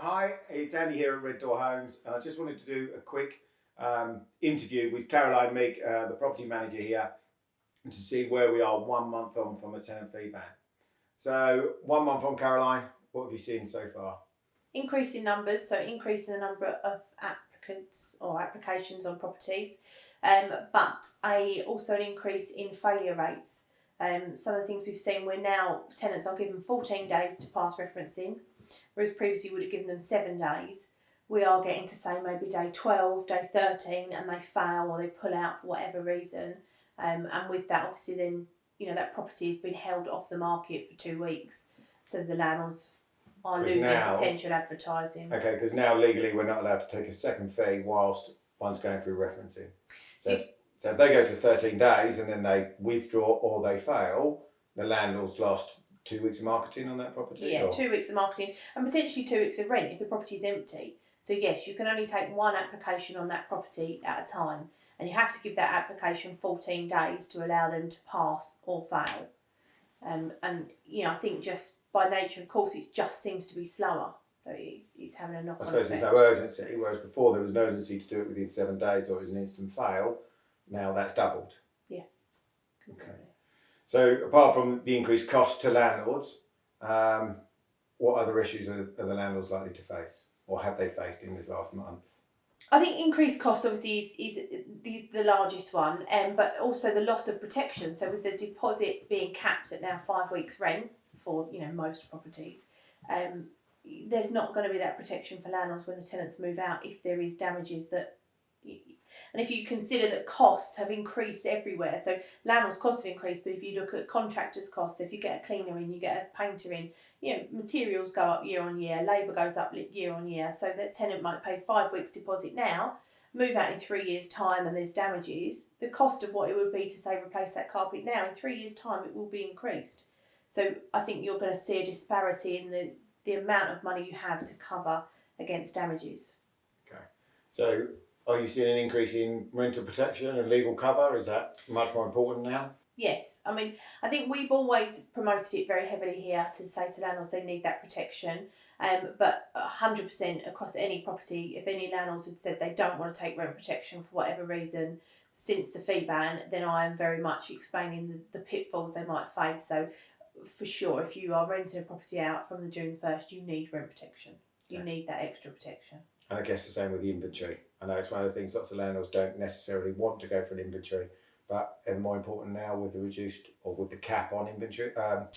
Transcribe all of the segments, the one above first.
Hi, it's Andy here at Red Door Homes, and I just wanted to do a quick interview with Caroline Meek, the property manager here, to see where we are 1 month on from a tenant fee ban. So 1 month on, Caroline, what have you seen so far? Increase in numbers, so increasing the number of applicants or applications on properties, but also an increase in failure rates. Some of the things we've seen, we're now, tenants are given 14 days to pass referencing, whereas previously we would have given them 7 days. We are getting to say maybe day 12, day 13, and they fail or they pull out for whatever reason. And with that, obviously, then that property has been held off the market for 2 weeks, so the landlords are losing potential advertising. Okay, because now legally we're not allowed to take a second fee whilst one's going through referencing. So if they go to 13 days and then they withdraw or they fail, the landlord's lost 2 weeks of marketing on that property? Yeah, 2 weeks of marketing and potentially 2 weeks of rent if the property is empty. So yes, you can only take one application on that property at a time, and you have to give that application 14 days to allow them to pass or fail. And I think just by nature, of course, it just seems to be slower. So it's having a knock-on effect. I suppose there's no urgency, whereas before there was an urgency to do it within 7 days or it was an instant fail. Now that's doubled. Yeah. Okay. So apart from the increased cost to landlords, what other issues are the landlords likely to face, or have they faced in this last month? I think increased cost obviously is the largest one, but also the loss of protection. So with the deposit being capped at now 5 weeks rent for most properties, there's not going to be that protection for landlords when the tenants move out if there is damages that. And if you consider that costs have increased everywhere, so landlords' costs have increased, but if you look at contractors' costs, so if you get a cleaner in, you get a painter in, materials go up year on year, labour goes up year on year, so that tenant might pay 5 weeks deposit now, move out in 3 years' time and there's damages, the cost of what it would be to, say, replace that carpet now, in 3 years' time it will be increased. So I think you're going to see a disparity in the amount of money you have to cover against damages. Okay. So are you seeing an increase in rental protection and legal cover? Is that much more important now? Yes. I mean, I think we've always promoted it very heavily here to say to landlords they need that protection. But 100% across any property, if any landlords had said they don't want to take rent protection for whatever reason since the fee ban, then I am very much explaining the pitfalls they might face. So for sure, if you are renting a property out from the June 1st, you need rent protection. You need that extra protection. And I guess the same with the inventory. I know it's one of the things lots of landlords don't necessarily want to go for an inventory, but and more important now with the reduced or with the cap on inventory on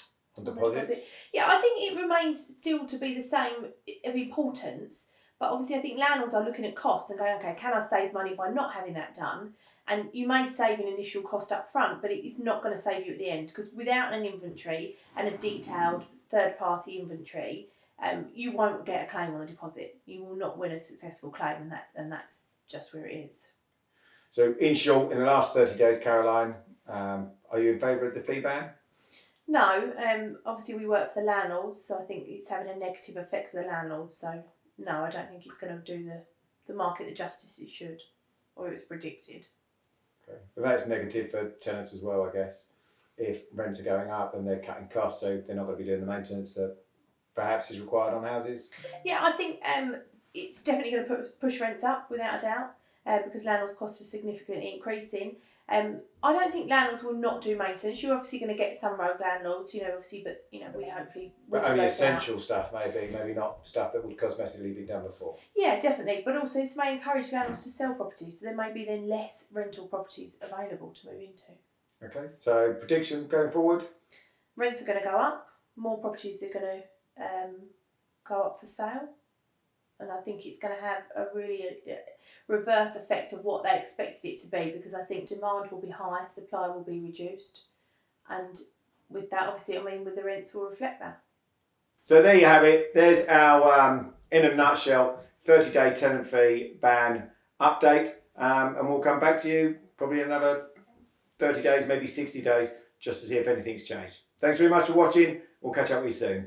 deposits. Yeah, I think it remains still to be the same of importance, but obviously I think landlords are looking at costs and going, okay, can I save money by not having that done? And you may save an initial cost up front, but it is not going to save you at the end, because without an inventory and a detailed third-party inventory, you won't get a claim on the deposit. You will not win a successful claim, and that's just where it is. So in short, in the last 30 days, Caroline, are you in favour of the fee ban? No, obviously we work for the landlords, so I think it's having a negative effect for the landlords. So no, I don't think it's going to do the market the justice it should, or it was predicted. Okay, but that's negative for tenants as well, I guess. If rents are going up and they're cutting costs, so they're not going to be doing the maintenance that perhaps is required on houses? Yeah, I think it's definitely going to push rents up without a doubt, because landlords' costs are significantly increasing. I don't think landlords will not do maintenance. You're obviously going to get some rogue landlords, obviously, but we hopefully will. But only essential stuff, maybe not stuff that would cosmetically be done before. Yeah, definitely. But also this may encourage landlords to sell properties, so there may be then less rental properties available to move into. Okay, so prediction going forward? Rents are going to go up. More properties are going to go up for sale, and I think it's going to have a really reverse effect of what they expected it to be, because I think demand will be high, supply will be reduced, and with that, obviously, with the rents will reflect that. So there you have it. There's our, in a nutshell, 30-day tenant fee ban update, and we'll come back to you probably another 30 days, maybe 60 days, just to see if anything's changed. Thanks very much for watching. We'll catch up with you soon.